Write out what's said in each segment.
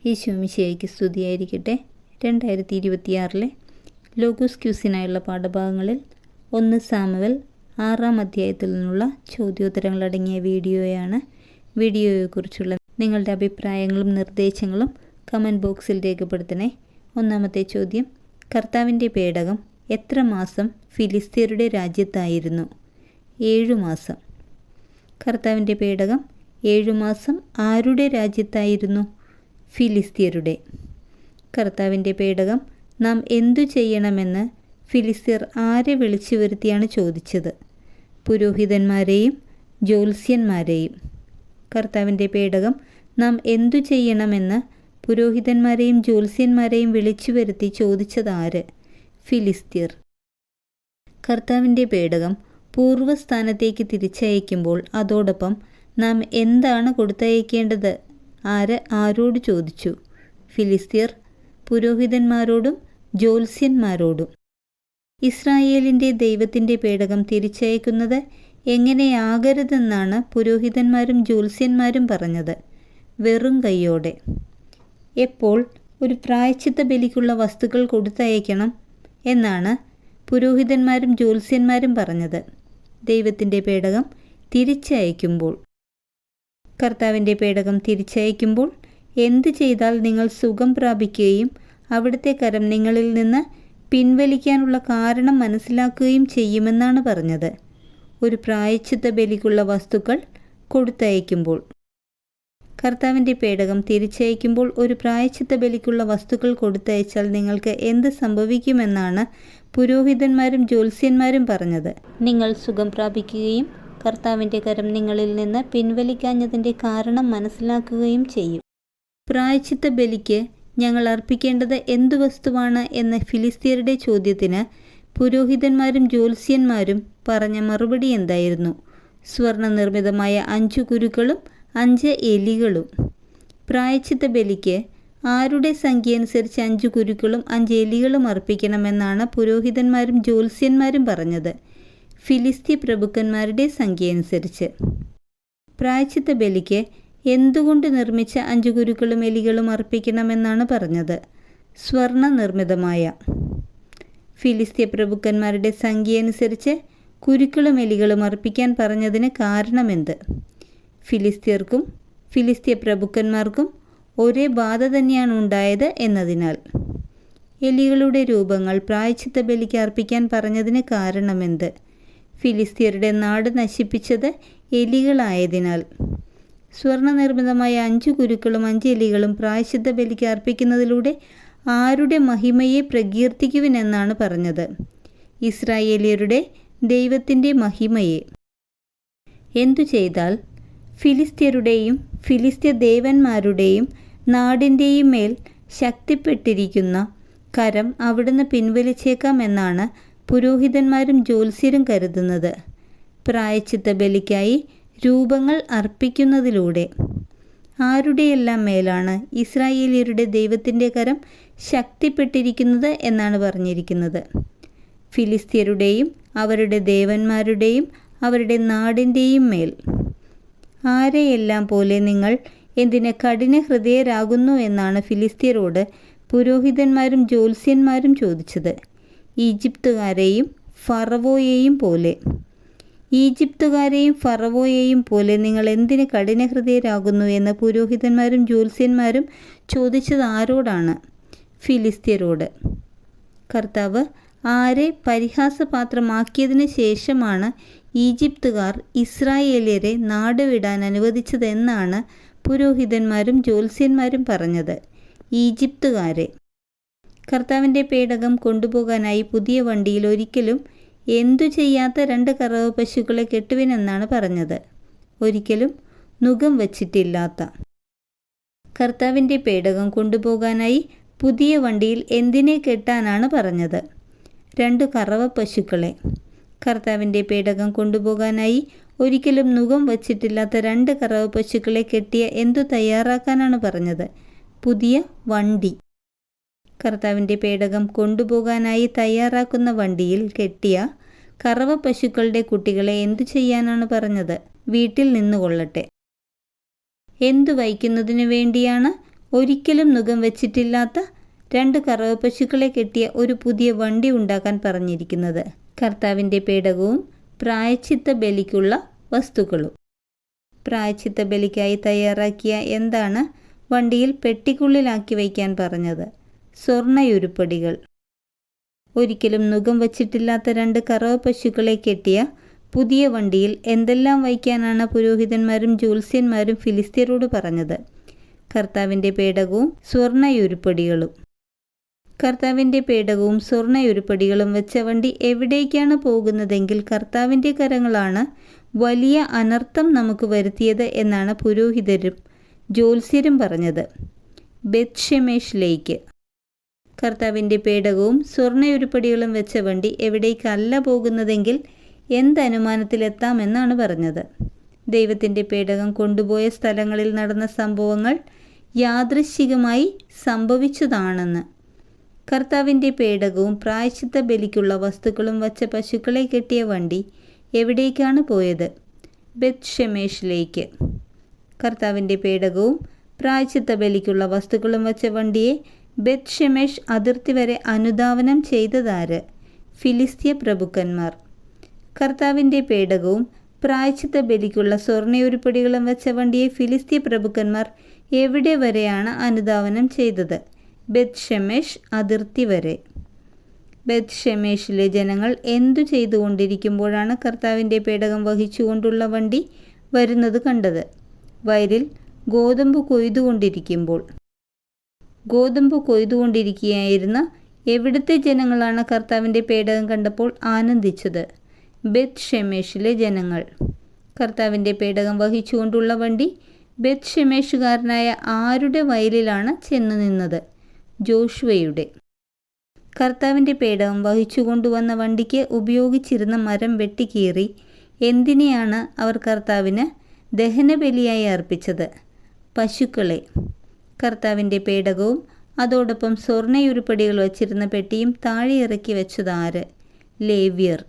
യേശുമിശിഹായ്ക്ക് സ്തുതിയായിരിക്കട്ടെ. 2026 logos ക്യൂസിനായുള്ള പാഠഭാഗങ്ങളിൽ 1 Samuel 6-ാം അധ്യായത്തിൽ നിന്നുള്ള ചോദ്യോത്തരങ്ങളടങ്ങിയ വീഡിയോയാണ്. വീഡിയോയെക്കുറിച്ചുള്ള നിങ്ങളുടെ അഭിപ്രായങ്ങളും നിർദ്ദേശങ്ങളും കമൻറ്റ് ബോക്സിൽ രേഖപ്പെടുത്തണേ. ഒന്നാമത്തെ ചോദ്യം, കർത്താവിൻ്റെ പേടകം എത്ര മാസം ഫിലിസ്തീയരുടെ രാജ്യത്തായിരുന്നു? 7 മാസം. കർത്താവിൻ്റെ പേടകം 7 മാസം ആരുടെ രാജ്യത്തായിരുന്നു? ഫിലിസ്തീയരുടെ. കർത്താവിൻ്റെ പേടകം നാം എന്തു ചെയ്യണമെന്ന് ഫിലിസ്തീയർ ആരെ വിളിച്ചു വരുത്തിയാണ് ചോദിച്ചത്? പുരോഹിതന്മാരെയും ജ്യോത്സ്യന്മാരെയും. കർത്താവിൻ്റെ പേടകം നാം എന്തു ചെയ്യണമെന്ന് പുരോഹിതന്മാരെയും ജ്യോത്സ്യന്മാരെയും വിളിച്ചു വരുത്തി ചോദിച്ചത് ആര്? ഫിലിസ്തീയർ. കർത്താവിൻ്റെ പേടകം പൂർവ്വസ്ഥാനത്തേക്ക് തിരിച്ചയക്കുമ്പോൾ അതോടൊപ്പം നാം എന്താണ് കൊടുത്തയക്കേണ്ടത്? ആരോട് ചോദിച്ചു? ഫിലിസ്തീയർ പുരോഹിതന്മാരോടും ജ്യോത്സ്യന്മാരോടും. ഇസ്രായേലിൻ്റെ ദൈവത്തിൻ്റെ പേടകം തിരിച്ചയക്കുന്നത് എങ്ങനെയാകരുതെന്നാണ് പുരോഹിതന്മാരും ജ്യോത്സ്യന്മാരും പറഞ്ഞത്? വെറും കൈയോടെ. എപ്പോൾ ഒരു പ്രായശ്ചിത്ത ബലിക്കുള്ള വസ്തുക്കൾ കൊടുത്തയക്കണം എന്നാണ് പുരോഹിതന്മാരും ജ്യോത്സ്യന്മാരും പറഞ്ഞത്? ദൈവത്തിൻ്റെ പേടകം തിരിച്ചയക്കുമ്പോൾ. കർത്താവിൻ്റെ പേടകം തിരിച്ചയക്കുമ്പോൾ എന്ത് ചെയ്താൽ നിങ്ങൾ സുഖം പ്രാപിക്കുകയും അവിടുത്തെ കരം നിങ്ങളിൽ നിന്ന് പിൻവലിക്കാനുള്ള കാരണം മനസ്സിലാക്കുകയും ചെയ്യുമെന്നാണ് പറഞ്ഞത്? ഒരു പ്രായശ്ചിത്ത ബലിക്കുള്ള വസ്തുക്കൾ കൊടുത്തയക്കുമ്പോൾ. കർത്താവിൻ്റെ പേടകം തിരിച്ചയക്കുമ്പോൾ ഒരു പ്രായശ്ചിത്ത ബലിക്കുള്ള വസ്തുക്കൾ കൊടുത്തയച്ചാൽ നിങ്ങൾക്ക് എന്ത് സംഭവിക്കുമെന്നാണ് പുരോഹിതന്മാരും ജ്യോത്സ്യന്മാരും പറഞ്ഞത്? നിങ്ങൾ സുഖം പ്രാപിക്കുകയും കർത്താവിൻ്റെ കരം നിങ്ങളിൽ നിന്ന് പിൻവലിക്കാഞ്ഞതിൻ്റെ കാരണം മനസ്സിലാക്കുകയും ചെയ്യും. പ്രായശ്ചിത്ത ബലിക്ക് ഞങ്ങൾ അർപ്പിക്കേണ്ടത് എന്തു വസ്തുവാണ് എന്ന ഫിലിസ്തീയരുടെ ചോദ്യത്തിന് പുരോഹിതന്മാരും ജ്യോത്സ്യന്മാരും പറഞ്ഞ മറുപടി എന്തായിരുന്നു? സ്വർണ്ണ നിർമ്മിതമായ 5 കുരുക്കളും 5 എലികളും. പ്രായശ്ചിത്ത ബലിക്ക് ആരുടെ സംഖ്യ അനുസരിച്ച് 5 കുരുക്കളും 5 എലികളും അർപ്പിക്കണമെന്നാണ് പുരോഹിതന്മാരും ജ്യോത്സ്യന്മാരും പറഞ്ഞത്? ഫിലിസ്തീയ പ്രഭുക്കന്മാരുടെ സംഖ്യ അനുസരിച്ച്. പ്രായശ്ചിത്ത ബലിക്ക് എന്തുകൊണ്ട് നിർമ്മിച്ച 5 കുരുക്കളും എലികളും അർപ്പിക്കണമെന്നാണ് പറഞ്ഞത്? സ്വർണ്ണ നിർമ്മിതമായ. ഫിലിസ്തീയ പ്രഭുക്കന്മാരുടെ സംഖ്യ അനുസരിച്ച് കുരുക്കളും എലികളും അർപ്പിക്കാൻ പറഞ്ഞതിന് കാരണമെന്ത്? ഫിലിസ്തീയർക്കും ഫിലിസ്തീയ പ്രഭുക്കന്മാർക്കും ഒരേ ബാധ തന്നെയാണ് ഉണ്ടായത് എന്നതിനാൽ. എലികളുടെ രൂപങ്ങൾ പ്രായശ്ചിത്ത ബലിക്ക് അർപ്പിക്കാൻ പറഞ്ഞതിന് കാരണമെന്ത്? ഫിലിസ്തീയരുടെ നാട് നശിപ്പിച്ചത് എലികളായതിനാൽ. സ്വർണ്ണ നിർമ്മിതമായ 5 കുരുക്കളും 5 എലികളും പ്രായശ്ചിത്ത ബലിക്ക് അർപ്പിക്കുന്നതിലൂടെ ആരുടെ മഹിമയെ പ്രകീർത്തിക്കുവിനെന്നാണ് പറഞ്ഞത്? ഇസ്രായേലിയരുടെ ദൈവത്തിൻ്റെ മഹിമയെ. എന്തു ചെയ്താൽ ഫിലിസ്തീയരുടെയും ഫിലിസ്തീയ ദേവന്മാരുടെയും നാടിൻ്റെയും മേൽ ശക്തിപ്പെട്ടിരിക്കുന്ന കരം അവിടുന്ന് പിൻവലിച്ചേക്കാം എന്നാണ് പുരോഹിതന്മാരും ജ്യോത്സ്യരും കരുതുന്നത്? പ്രായശ്ചിത്ത ബലിക്കായി രൂപങ്ങൾ അർപ്പിക്കുന്നതിലൂടെ. ആരുടെയെല്ലാം മേലാണ് ഇസ്രായേലിയരുടെ ദൈവത്തിൻ്റെ കരം ശക്തിപ്പെട്ടിരിക്കുന്നത് എന്നാണ് പറഞ്ഞിരിക്കുന്നത്? ഫിലിസ്തീയരുടെയും അവരുടെ ദേവന്മാരുടെയും അവരുടെ നാടിൻ്റെയും മേൽ. ആരെയെല്ലാം പോലെ നിങ്ങൾ എന്തിന് കഠിന ഹൃദയരാകുന്നു എന്നാണ് ഫിലിസ്തീയരോട് പുരോഹിതന്മാരും ജ്യോത്സ്യന്മാരും ചോദിച്ചത്? ഈജിപ്തുകാരെയും ഫറവോയെയും പോലെ. ഈജിപ്തുകാരെയും ഫറവോയെയും പോലെ നിങ്ങൾ എന്തിന് കഠിനഹൃദയരാകുന്നു എന്ന് പുരോഹിതന്മാരും ജ്യോത്സ്യന്മാരും ചോദിച്ചത് ആരോടാണ്? ഫിലിസ്തീയരോട്. കർത്താവ് ആരെ പരിഹാസപാത്രമാക്കിയതിന് ശേഷമാണ് ഈജിപ്തുകാർ ഇസ്രായേലിയരെ നാടുവിടാൻ അനുവദിച്ചതെന്നാണ് പുരോഹിതന്മാരും ജ്യോത്സ്യന്മാരും പറഞ്ഞത്? ഈജിപ്തുകാരെ. കർത്താവിൻ്റെ പേടകം കൊണ്ടുപോകാനായി പുതിയ വണ്ടിയിൽ ഒരിക്കലും എന്തു ചെയ്യാത്ത 2 കറവ പശുക്കളെ കെട്ടുവിനെന്നാണ് പറഞ്ഞത്? ഒരിക്കലും നുകം വച്ചിട്ടില്ലാത്ത. കർത്താവിൻ്റെ പേടകം കൊണ്ടുപോകാനായി പുതിയ വണ്ടിയിൽ എന്തിനെ കെട്ടാനാണ് പറഞ്ഞത്? 2 കറവ പശുക്കളെ. കർത്താവിൻ്റെ പേടകം കൊണ്ടുപോകാനായി ഒരിക്കലും നുകം വച്ചിട്ടില്ലാത്ത 2 കറവ പശുക്കളെ കെട്ടിയ എന്തു തയ്യാറാക്കാനാണ് പറഞ്ഞത്? പുതിയ വണ്ടി. കർത്താവിൻ്റെ പേടകം കൊണ്ടുപോകാനായി തയ്യാറാക്കുന്ന വണ്ടിയിൽ കെട്ടിയ കറവ പശുക്കളുടെ കുട്ടികളെ എന്തു ചെയ്യാനാണ് പറഞ്ഞത്? വീട്ടിൽ നിന്നുകൊള്ളട്ടെ. എന്തു വയ്ക്കുന്നതിനു വേണ്ടിയാണ് ഒരിക്കലും നുകം വെച്ചിട്ടില്ലാത്ത 2 കറവ പശുക്കളെ കെട്ടിയ ഒരു പുതിയ വണ്ടി ഉണ്ടാക്കാൻ പറഞ്ഞിരിക്കുന്നത്. കർത്താവിൻ്റെ പേടകവും പ്രായശ്ചിത്ത ബലിക്കുള്ള വസ്തുക്കളും. പ്രായശ്ചിത്ത ബലിക്കായി തയ്യാറാക്കിയ എന്താണ് വണ്ടിയിൽ പെട്ടിക്കുള്ളിലാക്കി വയ്ക്കാൻ പറഞ്ഞത്? സ്വർണ്ണയുരുപ്പടികൾ. ഒരിക്കലും നുകം വച്ചിട്ടില്ലാത്ത 2 കറവ പശുക്കളെ കെട്ടിയ പുതിയ വണ്ടിയിൽ എന്തെല്ലാം വയ്ക്കാനാണ് പുരോഹിതന്മാരും ജ്യോത്സ്യന്മാരും ഫിലിസ്ത്യരോട് പറഞ്ഞത്? കർത്താവിൻ്റെ പേടകവും സ്വർണ്ണയുരുപ്പടികളും. കർത്താവിൻ്റെ പേടകവും സ്വർണ്ണയുരുപ്പടികളും വെച്ച വണ്ടി എവിടേക്കാണ് പോകുന്നതെങ്കിൽ കർത്താവിൻ്റെ കരങ്ങളാണ് വലിയ അനർത്ഥം നമുക്ക് വരുത്തിയത് എന്നാണ് പുരോഹിതരും ജ്യോത്സ്യരും പറഞ്ഞത്. ബെത്ഷെമേഷിലേക്ക്. കർത്താവിൻ്റെ പേടകവും സ്വർണ്ണയുരുപ്പടികളും വെച്ച വണ്ടി എവിടേക്കല്ല പോകുന്നതെങ്കിൽ എന്തനുമാനത്തിലെത്താമെന്നാണ് പറഞ്ഞത്? ദൈവത്തിൻ്റെ പേടകം കൊണ്ടുപോയ സ്ഥലങ്ങളിൽ നടന്ന സംഭവങ്ങൾ യാദൃശ്ചികമായി സംഭവിച്ചതാണെന്ന്. കർത്താവിൻ്റെ പേടകവും പ്രായശ്ചിത്ത ബലിക്കുള്ള വസ്തുക്കളും വച്ച പശുക്കളെ കെട്ടിയ വണ്ടി എവിടേക്കാണ് പോയത്? ബെത്ഷെമേഷിലേക്ക്. കർത്താവിൻ്റെ പേടകവും പ്രായശ്ചിത്ത ബലിക്കുള്ള വസ്തുക്കളും വച്ച വണ്ടിയെ ബെത്ഷെമേഷ് അതിർത്തി വരെ അനുധാവനം ചെയ്തതാര്? ഫിലിസ്ത്യ പ്രഭുക്കന്മാർ. കർത്താവിൻ്റെ പേടകവും പ്രായശ്ചിത്ത ബലിക്കുള്ള സ്വർണ്ണയുരുപ്പടികളും വെച്ച വണ്ടിയെ ഫിലിസ്ത്യ പ്രഭുക്കന്മാർ എവിടെ വരെയാണ് അനുധാവനം ചെയ്തത്? ബെത്ഷെമേഷ് അതിർത്തി വരെ. ബെത്ഷെമേഷിലെ ജനങ്ങൾ എന്തു ചെയ്തുകൊണ്ടിരിക്കുമ്പോഴാണ് കർത്താവിൻ്റെ പേടകം വഹിച്ചുകൊണ്ടുള്ള വണ്ടി വരുന്നത് കണ്ടത്? വയലിൽ ഗോതമ്പ് കൊയ്തുകൊണ്ടിരിക്കുമ്പോൾ. ഗോതമ്പ് കൊയ്തുകൊണ്ടിരിക്കുകയായിരുന്ന എവിടുത്തെ ജനങ്ങളാണ് കർത്താവിൻ്റെ പേടകം കണ്ടപ്പോൾ ആനന്ദിച്ചത്? ബെത്ഷെമേഷിലെ ജനങ്ങൾ. കർത്താവിൻ്റെ പേടകം വഹിച്ചുകൊണ്ടുള്ള വണ്ടി ബെത്ഷെമേഷുകാരനായ ആരുടെ വയലിലാണ് ചെന്നു നിന്നത്? ജോഷുവയുടെ. കർത്താവിൻ്റെ പേടകം വഹിച്ചുകൊണ്ടുവന്ന വണ്ടിക്ക് ഉപയോഗിച്ചിരുന്ന മരം വെട്ടിക്കീറി എന്തിനെയാണ് അവർ കർത്താവിന് ദഹനബലിയായി അർപ്പിച്ചത്? പശുക്കളെ. കർത്താവിൻ്റെ പേടകവും അതോടൊപ്പം സ്വർണ്ണയുരുപ്പടികൾ വച്ചിരുന്ന പെട്ടിയും താഴെ ഇറക്കി വെച്ചതാര്? ലേവ്യർ.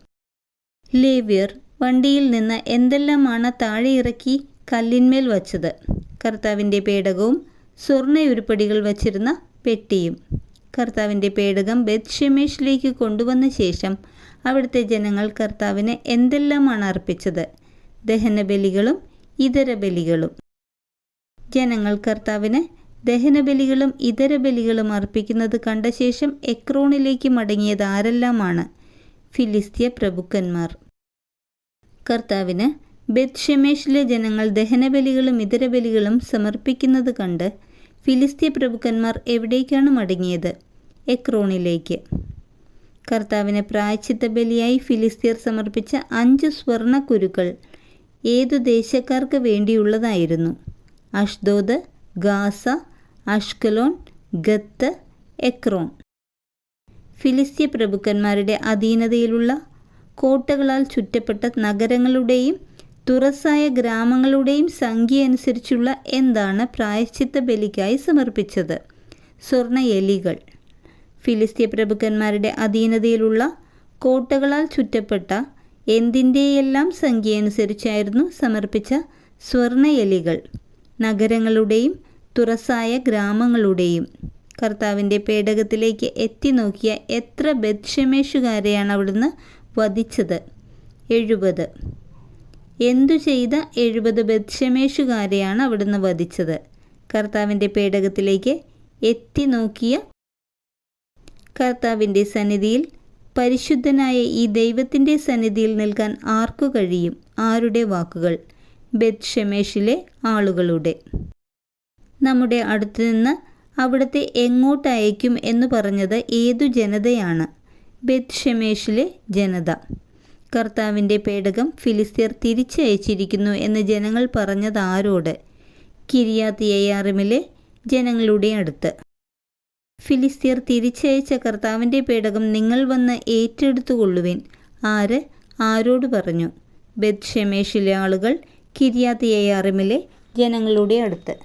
ലേവ്യർ വണ്ടിയിൽ നിന്ന് എന്തെല്ലാമാണ് താഴെ ഇറക്കി കല്ലിന്മേൽ വച്ചത്? കർത്താവിൻ്റെ പേടകവും സ്വർണ്ണയുരുപ്പടികൾ വച്ചിരുന്ന പെട്ടിയും. കർത്താവിൻ്റെ പേടകം ബെത്ഷെമേഷിലേക്ക് കൊണ്ടുവന്ന ശേഷം അവിടുത്തെ ജനങ്ങൾ കർത്താവിന് എന്തെല്ലാമാണ് അർപ്പിച്ചത്? ദഹനബലികളും ഇതര ബലികളും. ജനങ്ങൾ കർത്താവിന് ദഹനബലികളും ഇതര ബലികളും അർപ്പിക്കുന്നത് കണ്ട ശേഷം എക്രോണിലേക്ക് മടങ്ങിയത് ആരെല്ലാമാണ്? ഫിലിസ്ത്യ പ്രഭുക്കന്മാർ. കർത്താവിന് ബെത്ഷെമേഷിലെ ജനങ്ങൾ ദഹനബലികളും ഇതര ബലികളും സമർപ്പിക്കുന്നത് കണ്ട് ഫിലിസ്ത്യ പ്രഭുക്കന്മാർ എവിടേക്കാണ് മടങ്ങിയത്? എക്രോണിലേക്ക്. കർത്താവിന് പ്രായശ്ചിത്ത ബലിയായി ഫിലിസ്ത്യർ സമർപ്പിച്ച 5 സ്വർണ്ണ കുരുക്കൾ ഏതു ദേശക്കാർക്ക് വേണ്ടിയുള്ളതായിരുന്നു? അഷ്ദോദ്, ഗാസ, അഷ്കലോൺ, ഗത്ത്, എക്രോൺ. ഫിലിസ്ത്യ പ്രഭുക്കന്മാരുടെ അധീനതയിലുള്ള കോട്ടകളാൽ ചുറ്റപ്പെട്ട നഗരങ്ങളുടെയും തുറസായ ഗ്രാമങ്ങളുടെയും സംഖ്യ അനുസരിച്ചുള്ള എന്താണ് പ്രായശ്ചിത്ത ബലിക്കായി സമർപ്പിച്ചത്? സ്വർണ്ണ എലികൾ. ഫിലിസ്ത്യ പ്രഭുക്കന്മാരുടെ അധീനതയിലുള്ള കോട്ടകളാൽ ചുറ്റപ്പെട്ട എന്തിൻ്റെയെല്ലാം സംഖ്യ അനുസരിച്ചായിരുന്നു സമർപ്പിച്ച സ്വർണ്ണ എലികൾ? നഗരങ്ങളുടെയും തുറസായ ഗ്രാമങ്ങളുടെയും. കർത്താവിൻ്റെ പേടകത്തിലേക്ക് എത്തി നോക്കിയ എത്ര ബെത്ഷെമേഷുകാരെയാണ് അവിടുന്ന് വധിച്ചത്? 70. എന്തു ചെയ്ത 70 ബെത്ഷെമേഷുകാരെയാണ് അവിടുന്ന് വധിച്ചത്? കർത്താവിൻ്റെ പേടകത്തിലേക്ക് എത്തി നോക്കിയ കർത്താവിൻ്റെ സന്നിധിയിൽ, പരിശുദ്ധനായ ഈ ദൈവത്തിൻ്റെ സന്നിധിയിൽ നിൽക്കാൻ ആർക്കു കഴിയും? ആരുടെ വാക്കുകൾ? ബെത്ഷെമേഷിലെ ആളുകളുടെ. നമ്മുടെ അടുത്ത് നിന്ന് അവിടുത്തെ എങ്ങോട്ട് അയക്കും എന്ന് പറഞ്ഞത് ഏതു ജനതയാണ്? ബെത്ഷെമേഷിലെ ജനത. കർത്താവിൻ്റെ പേടകം ഫിലിസ്ത്യർ തിരിച്ചയച്ചിരിക്കുന്നു എന്ന് ജനങ്ങൾ പറഞ്ഞത് ആരോട്? കിരിയാത്ത് യെയാറിമിലെ ജനങ്ങളുടെ അടുത്ത്. ഫിലിസ്ത്യർ തിരിച്ചയച്ച കർത്താവിൻ്റെ പേടകം നിങ്ങൾ വന്ന് ഏറ്റെടുത്തുകൊള്ളുവിൻ. ആര് ആരോട് പറഞ്ഞു? ബെത്ഷെമേഷിലെ ആളുകൾ കിരിയാത്ത് യെയാറിമിലെ ജനങ്ങളുടെ അടുത്ത്.